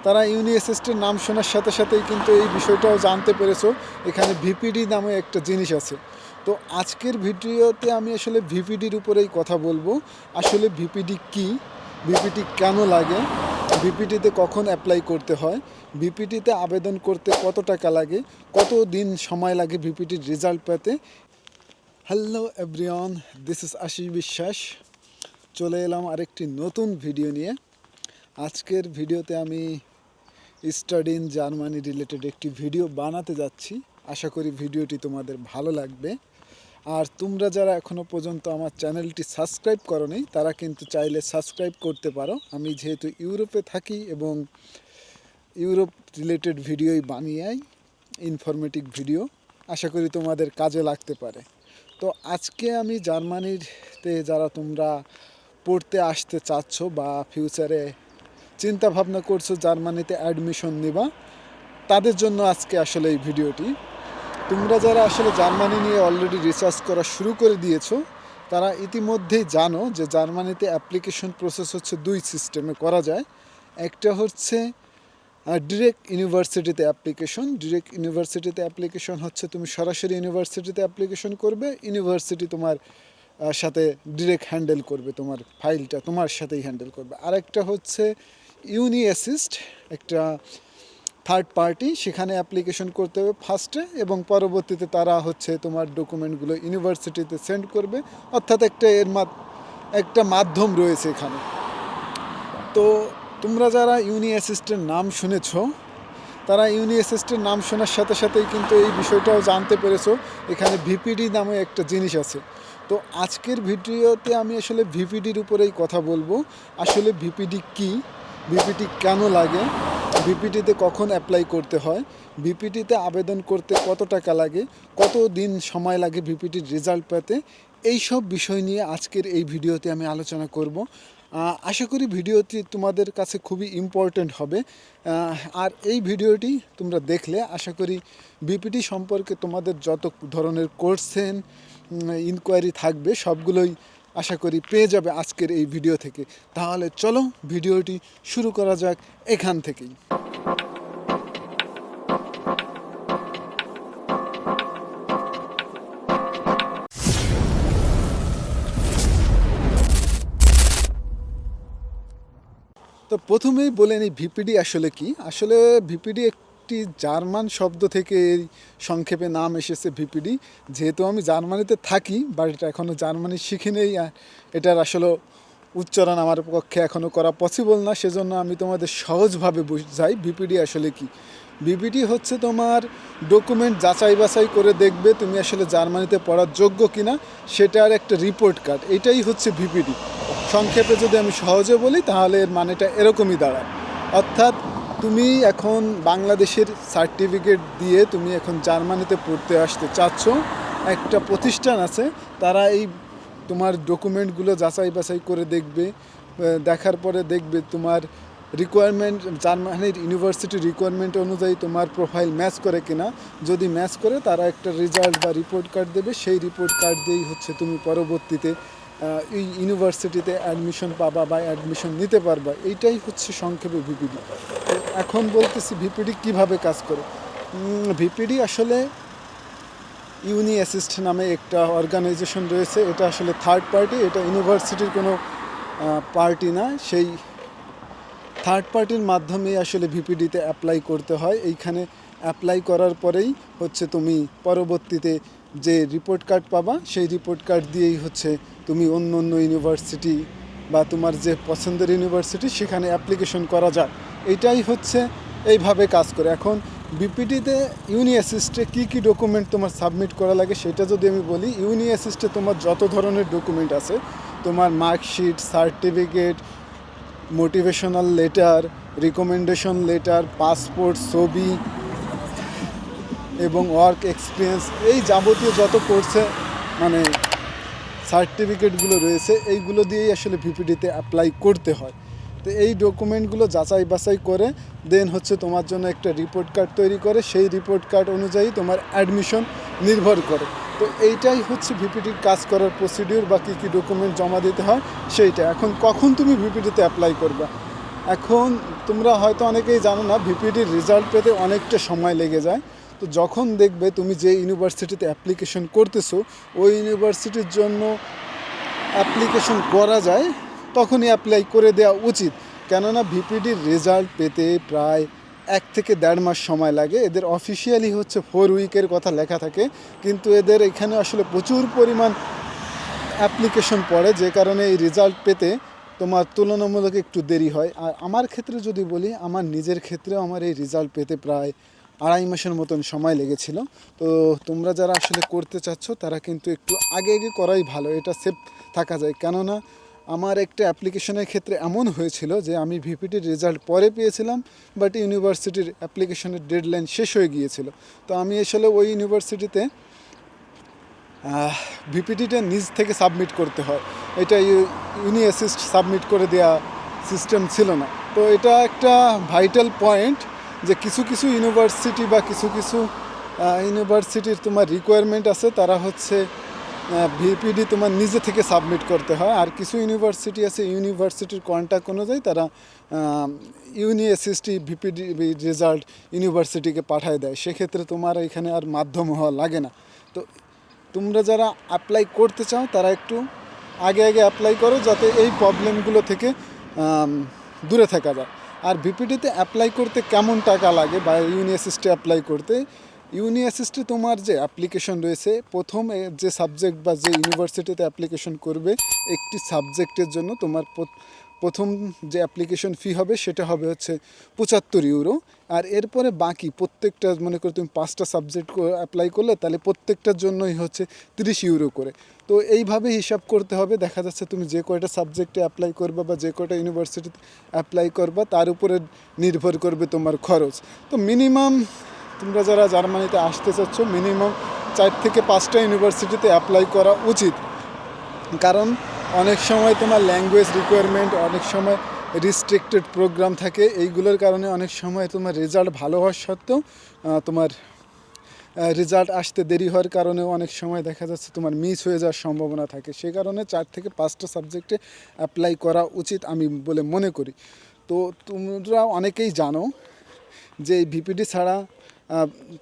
তারা ইউনিএসএসটির নাম শোনার সাথে সাথেই কিন্তু এই বিষয়টাও জানতে পেরেছো এখানে ভিপিডি নামে একটা জিনিস আছে। তো আজকের ভিডিওতে আমি আসলে ভিপিডির উপরেই কথা বলবো। আসলে ভিপিডি কী, ভিপিডি কেন লাগে, ভিপিডিতে কখন অ্যাপ্লাই করতে হয়, ভিপিডিতে আবেদন করতে কত টাকা লাগে, কত দিন সময় লাগে ভিপিডির রেজাল্ট পেতে। Hello everyone, this is Ashis Biswas. চলে এলাম আরেকটি নতুন ভিডিও নিয়ে। আজকের ভিডিওতে আমি স্টাডি ইন জার্মানি রিলেটেড একটি ভিডিও বানাতে যাচ্ছি। আশা করি ভিডিওটি তোমাদের ভালো লাগবে। আর তোমরা যারা এখনও পর্যন্ত আমার চ্যানেলটি সাবস্ক্রাইব করোনি তারা কিন্তু চাইলে সাবস্ক্রাইব করতে পারো। আমি যেহেতু ইউরোপে থাকি এবং ইউরোপ রিলেটেড ভিডিওই বানিয়ে ইনফরমেটিভ ভিডিও, আশা করি তোমাদের কাজে লাগতে পারে। তো আজকে আমি জার্মানিতে যারা তোমরা পড়তে আসতে চাচ্ছ বা ফিউচারে চিন্তা ভাবনা করছো জার্মানিতে অ্যাডমিশন নিবা, তাদের জন্য আজকে আসলে এই ভিডিওটি। তোমরা যারা আসলে জার্মানি নিয়ে অলরেডি রিসার্চ করা শুরু করে দিয়েছো তারা ইতিমধ্যেই জানো যে জার্মানিতে অ্যাপ্লিকেশন প্রসেস হচ্ছে দুই সিস্টেমে করা যায়। একটা হচ্ছে ডিরেক্ট ইউনিভার্সিটিতে অ্যাপ্লিকেশন। ডিরেক্ট ইউনিভার্সিটিতে অ্যাপ্লিকেশন হচ্ছে তুমি সরাসরি ইউনিভার্সিটিতে অ্যাপ্লিকেশন করবে, ইউনিভার্সিটি তোমার সাথে ডিরেক্ট হ্যান্ডেল করবে, তোমার ফাইলটা তোমার সাথেই হ্যান্ডেল করবে। আরেকটা হচ্ছে ইউনি অ্যাসিস্ট, একটা থার্ড পার্টি, সেখানে অ্যাপ্লিকেশন করতে হবে ফার্স্টে এবং পরবর্তীতে তারা হচ্ছে তোমার ডকুমেন্টগুলো ইউনিভার্সিটিতে সেন্ড করবে। অর্থাৎ একটা মাধ্যম রয়েছে এখানে। তো তোমরা যারা ইউনি অ্যাসিস্টের নাম শুনেছ তারা ইউনি অ্যাসিস্টের নাম শোনার সাথে সাথেই কিন্তু এই বিষয়টাও জানতে পেরেছো এখানে ভিপিডি নামে একটা জিনিস আছে। তো আজকের ভিডিওতে আমি আসলে ভিপিডির উপরেই কথা বলবো। আসলে ভিপিডি কী, ভিপিডি কেন লাগে, ভিপিডিতে কখন অ্যাপ্লাই করতে হয়, ভিপিডিতে আবেদন করতে কত টাকা লাগে, কত দিন সময় লাগে ভিপিডির রেজাল্ট পেতে, এই সব বিষয় নিয়ে আজকের এই ভিডিওতে আমি আলোচনা করব। আশা করি ভিডিওটি তোমাদের কাছে খুবই ইম্পর্ট্যান্ট হবে। আর এই ভিডিওটি তোমরা দেখলে আশা করি ভিপিডি সম্পর্কে তোমাদের যত ধরনের কোশ্চেন ইনকোয়ারি থাকবে সবগুলোই আশা করি পেয়ে যাবে আজকের এই ভিডিও থেকে। তাহলে চলো ভিডিওটি শুরু করা যাক এখান থেকেই। তো প্রথমেই বলে নিই ভিপিডি আসলে কি। আসলে ভিপিডি একটি জার্মান শব্দ থেকে এই সংক্ষেপে নাম এসেছে ভিপিডি। যেহেতু আমি জার্মানিতে থাকি বাট এটা এখনও জার্মানি শিখি নেই, এটার আসলে উচ্চারণ আমার পক্ষে এখনও করা পসিবল না, সেজন্য আমি তোমাদের সহজভাবে বুঝাই ভিপিডি আসলে কি। ভিপিডি হচ্ছে তোমার ডকুমেন্ট যাচাই বাছাই করে দেখবে তুমি আসলে জার্মানিতে পড়ার যোগ্য কিনা, সেটার একটা রিপোর্ট কার্ড, এটাই হচ্ছে ভিপিডি। সংক্ষেপে যদি আমি সহজে বলি তাহলে এর মানেটা এরকমই দাঁড়ায়। অর্থাৎ তুমি এখন বাংলাদেশের সার্টিফিকেট দিয়ে তুমি এখন জার্মানিতে পড়তে আসতে চাচ্ছ, একটা প্রতিষ্ঠান আছে তারা এই তোমার ডকুমেন্টগুলো যাচাই বাছাই করে দেখবে, দেখার পরে দেখবে তোমার রিকোয়ারমেন্ট জার্মানির ইউনিভার্সিটি রিকোয়ারমেন্ট অনুযায়ী তোমার প্রোফাইল ম্যাচ করে কিনা। যদি ম্যাচ করে তারা একটা রেজাল্ট বা রিপোর্ট কার্ড দেবে, সেই রিপোর্ট কার্ড দিয়েই হচ্ছে তুমি পরবর্তীতে এই ইউনিভার্সিটিতে অ্যাডমিশন পাবা বা অ্যাডমিশন নিতে পারবা। এইটাই হচ্ছে সংক্ষেপে ভিপিডি। এখন বলতেছি ভিপিডি কিভাবে কাজ করে। ভিপিডি আসলে ইউনি অ্যাসিস্ট নামে একটা অর্গানাইজেশন রয়েছে, এটা আসলে থার্ড পার্টি, এটা ইউনিভার্সিটির কোনো পার্টি না। সেই থার্ড পার্টির মাধ্যমেই আসলে ভিপিডিতে অ্যাপ্লাই করতে হয়। এইখানে অ্যাপ্লাই করার পরেই হচ্ছে তুমি পরবর্তীতে যে রিপোর্ট কার্ড পাবা সেই রিপোর্ট কার্ড দিয়েই হচ্ছে তুমি অন্য অন্য ইউনিভার্সিটি বা তোমার যে পছন্দের ইউনিভার্সিটি সেখানে অ্যাপ্লিকেশন করা যায়। এইটাই হচ্ছে এইভাবে কাজ করে। এখন বিপিডিতে ইউনি অ্যাসিস্টে কী কী ডকুমেন্ট তোমার সাবমিট করা লাগে সেটা যদি আমি বলি, ইউনি অ্যাসিস্টে তোমার যত ধরনের ডকুমেন্ট আছে, তোমার marksheet, certificate, motivational letter, recommendation letter, passport, ছবি এবং ওয়ার্ক এক্সপিরিয়েন্স, এই যাবতীয় যত কোর্সে মানে সার্টিফিকেটগুলো রয়েছে এইগুলো দিয়েই আসলে ভিপিডিতে অ্যাপ্লাই করতে হয়। তো এই ডকুমেন্টগুলো যাচাই বাছাই করে দেন হচ্ছে তোমার জন্য একটা রিপোর্ট কার্ড তৈরি করে, সেই রিপোর্ট কার্ড অনুযায়ী তোমার অ্যাডমিশন নির্ভর করে। তো এইটাই হচ্ছে ভিপিডির কাজ করার প্রসিডিউর বা কী কী ডকুমেন্ট জমা দিতে হয় সেইটা। এখন কখন তুমি ভিপিডিতে অ্যাপ্লাই করবে, এখন তোমরা হয়তো অনেকেই জানো না, ভিপিডির রেজাল্ট পেতে অনেকটা সময় লেগে যায়। তো যখন দেখবে তুমি যে ইউনিভার্সিটিতে অ্যাপ্লিকেশন করতেছো ওই ইউনিভার্সিটির জন্য অ্যাপ্লিকেশন করা যায়, তখনই অ্যাপ্লাই করে দেওয়া উচিত। কেননা ভিপিডির রেজাল্ট পেতে প্রায় 1 থেকে 1.5 মাস সময় লাগে। এদের অফিসিয়ালি হচ্ছে 4 উইকের কথা লেখা থাকে, কিন্তু এদের এখানে আসলে প্রচুর পরিমাণ অ্যাপ্লিকেশন পড়ে, যে কারণে এই রেজাল্ট পেতে তোমার তুলনামূলক একটু দেরি হয়। আর আমার ক্ষেত্রে যদি বলি, আমার নিজের ক্ষেত্রেও আমার এই রেজাল্ট পেতে প্রায় 2.5 মাসের মতন সময় লেগেছিল। তো তোমরা যারা আসলে করতে চাচ্ছ তারা কিন্তু একটু আগে আগে করাই ভালো, এটা সেফ থাকা যায়। কেননা আমার একটা অ্যাপ্লিকেশনের ক্ষেত্রে এমন হয়েছিল যে আমি ভিপিটির রেজাল্ট পরে পেয়েছিলাম, বাট ইউনিভার্সিটির অ্যাপ্লিকেশনের ডেডলাইন শেষ হয়ে গিয়েছিল। তো আমি আসলে ওই ইউনিভার্সিটিতে ভিপিটিটা নিজ থেকে সাবমিট করতে হয়, এটা ইউনি অ্যাসিস্ট সাবমিট করে দেওয়া সিস্টেম ছিল না। তো এটা একটা ভাইটাল পয়েন্ট যে কিছু কিছু ইউনিভার্সিটি বা কিছু কিছু ইউনিভার্সিটির তোমার রিকোয়ারমেন্ট আছে, তারা হচ্ছে ভিপিডি তোমার নিজে থেকে সাবমিট করতে হয়। আর কিছু ইউনিভার্সিটি আছে ইউনিভার্সিটির কন্ট্যাক্ট অনুযায়ী তারা ইউনি অ্যাসিস্ট ভিপিডি রেজাল্ট ইউনিভার্সিটিকে পাঠায় দেয়, সেক্ষেত্রে তোমার এখানে আর মাধ্যম হওয়া লাগে না। তো তোমরা যারা অ্যাপ্লাই করতে চাও তারা একটু আগে আগে অ্যাপ্লাই করো, যাতে এই প্রবলেমগুলো থেকে দূরে থাকা যায়। আর ভিপিডিতে অ্যাপ্লাই করতে কেমন টাকা লাগে বা ইউনি অ্যাসিস্টে অ্যাপ্লাই করতে, ইউনি অ্যাসিস্টে তোমার যে অ্যাপ্লিকেশন রয়েছে, প্রথম যে সাবজেক্ট বা যে ইউনিভার্সিটিতে অ্যাপ্লিকেশন করবে একটি সাবজেক্টের জন্য তোমার প্রথম যে অ্যাপ্লিকেশন ফি হবে সেটা হবে হচ্ছে 75 ইউরো। আর এরপরে বাকি প্রত্যেকটা, মনে করো তুমি 5টা সাবজেক্ট অ্যাপ্লাই করলে, তাহলে প্রত্যেকটার জন্যই হচ্ছে 30 ইউরো করে। তো এইভাবে হিসাব করতে হবে। দেখা যাচ্ছে তুমি যে কয়টা সাবজেক্টে অ্যাপ্লাই করবা বা যে কয়টা ইউনিভার্সিটিতে অ্যাপ্লাই করবা তার উপরে নির্ভর করবে তোমার খরচ। তো মিনিমাম তোমরা যারা জার্মানিতে আসতে চাচ্ছ, মিনিমাম 4 থেকে 5টা ইউনিভার্সিটিতে অ্যাপ্লাই করা উচিত। কারণ অনেক সময় তোমার ল্যাঙ্গুয়েজ রিকোয়ারমেন্ট, অনেক সময় রিস্ট্রিক্টেড প্রোগ্রাম থাকে, এইগুলোর কারণে অনেক সময় তোমার রেজাল্ট ভালো হওয়ার সত্ত্বেও তোমার রেজাল্ট আসতে দেরি হওয়ার কারণেও অনেক সময় দেখা যাচ্ছে তোমার মিস হয়ে যাওয়ার সম্ভাবনা থাকে। সেই কারণে 4 থেকে 5টা সাবজেক্টে অ্যাপ্লাই করা উচিত আমি বলে মনে করি। তো তোমরা অনেকেই জানো যে এই ভিপিডি ছাড়া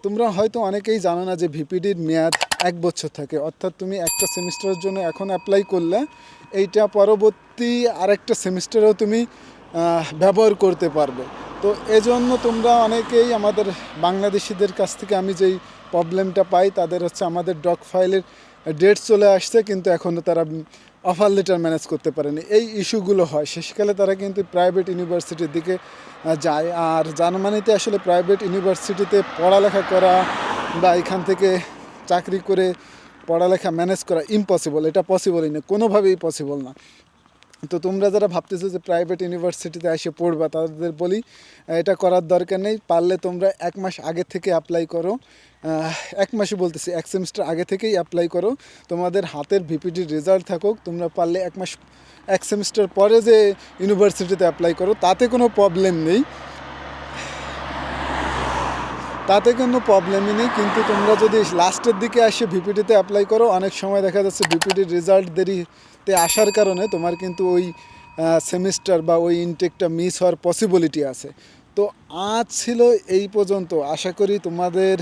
তোমরা হয়তো অনেকেই জানো না যে ভিপিডির মেয়াদ 1 বছর থাকে। অর্থাৎ তুমি একটা সেমিস্টারের জন্য এখন অ্যাপ্লাই করলে এইটা পরবর্তী আরেকটা সেমিস্টারেও তুমি ব্যবহার করতে পারবে। তো এজন্য তোমরা অনেকেই, আমাদের বাংলাদেশিদের কাছ থেকে আমি যেই প্রবলেমটা পাই, তাদের হচ্ছে আমাদের ডক ফাইলের ডেট চলে আসছে কিন্তু এখনও তারা অফার লেটার ম্যানেজ করতে পারেনি, এই ইস্যুগুলো হয়। শেষকালে তারা কিন্তু প্রাইভেট ইউনিভার্সিটির দিকে যায়। আর জার্মানিতে আসলে প্রাইভেট ইউনিভার্সিটিতে পড়ালেখা করা বা এখান থেকে চাকরি করে পড়ালেখা ম্যানেজ করা ইম্পসিবল, এটা পসিবলই না, কোনোভাবেই পসিবল না। তো তোমরা যারা ভাবতেছো যে প্রাইভেট ইউনিভার্সিটিতে এসে পড়বা, তাদের বলি এটা করার দরকার নেই। পারলে তোমরা 1 মাস আগে থেকে অ্যাপ্লাই করো, 1 মাসই বলতেছি, 1 সেমিস্টার আগে থেকেই অ্যাপ্লাই করো। তোমাদের হাতের ভিপিডির রেজাল্ট থাকুক, তোমরা পারলে 1 সেমিস্টার পরে যে ইউনিভার্সিটিতে অ্যাপ্লাই করো, তাতে কোনো প্রবলেম নেই, তাতে কোনো প্রবলেমই নেই। কিন্তু তোমরা যদি লাস্টের দিকে এসে ভিপিডিতে অ্যাপ্লাই করো, অনেক সময় দেখা যাচ্ছে ভিপিডির রেজাল্ট দেরিতে আসার কারণে তোমার কিন্তু ওই সেমিস্টার বা ওই ইনটেকটা মিস হওয়ার পসিবিলিটি আছে। তো আজ ছিল এই পর্যন্ত। আশা করি তোমাদের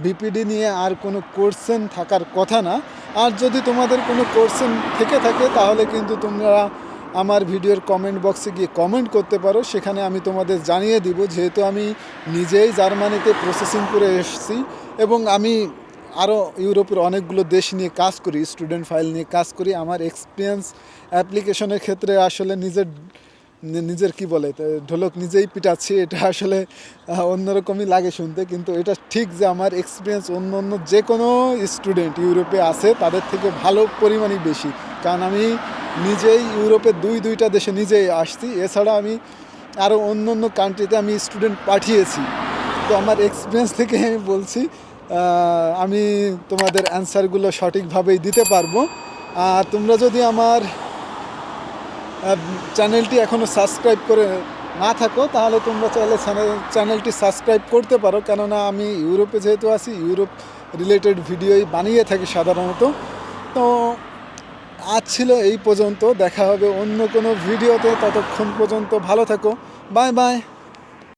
বিপিডি নিয়ে আর কোনো কোশ্চেন থাকার কথা না। আর যদি তোমাদের কোনো কোশ্চেন থেকে থাকে তাহলে কিন্তু তোমরা আমার ভিডিওর কমেন্ট বক্সে গিয়ে কমেন্ট করতে পারো, সেখানে আমি তোমাদের জানিয়ে দিব। যেহেতু আমি নিজেই জার্মানিতে প্রসেসিং করে এসেছি এবং আমি আরও ইউরোপের অনেকগুলো দেশ নিয়ে কাজ করি, স্টুডেন্ট ফাইল নিয়ে কাজ করি, আমার এক্সপিরিয়েন্স অ্যাপ্লিকেশনের ক্ষেত্রে আসলে নিজের কি বলে ঢোলক নিজেই পিটাচ্ছি, এটা আসলে অন্যরকমই লাগে শুনতে, কিন্তু এটা ঠিক যে আমার এক্সপিরিয়েন্স অন্য যে কোনো স্টুডেন্ট ইউরোপে আছে তাদের থেকে ভালো পরিমাণই বেশি। কারণ আমি নিজেই ইউরোপের দুইটা দেশে নিজেই আসছি, এছাড়া আমি আরও অন্য কান্ট্রিতে আমি স্টুডেন্ট পাঠিয়েছি। তো আমার এক্সপিরিয়েন্স থেকে আমি বলছি, আমি তোমাদের অ্যান্সারগুলো সঠিকভাবেই দিতে পারবো। আর তোমরা যদি আমার চ্যানেলটি এখনও সাবস্ক্রাইব করে না থাকো, তাহলে তোমরা চাইলে চ্যানেলটি সাবস্ক্রাইব করতে পারো। কেননা আমি ইউরোপে যেহেতু আছি, ইউরোপ রিলেটেড ভিডিওই বানিয়ে থাকি সাধারণত। তো আজ ছিল এই পর্যন্ত, দেখা হবে অন্য কোনো ভিডিওতে, ততক্ষণ পর্যন্ত ভালো থাকো, বাই বাই।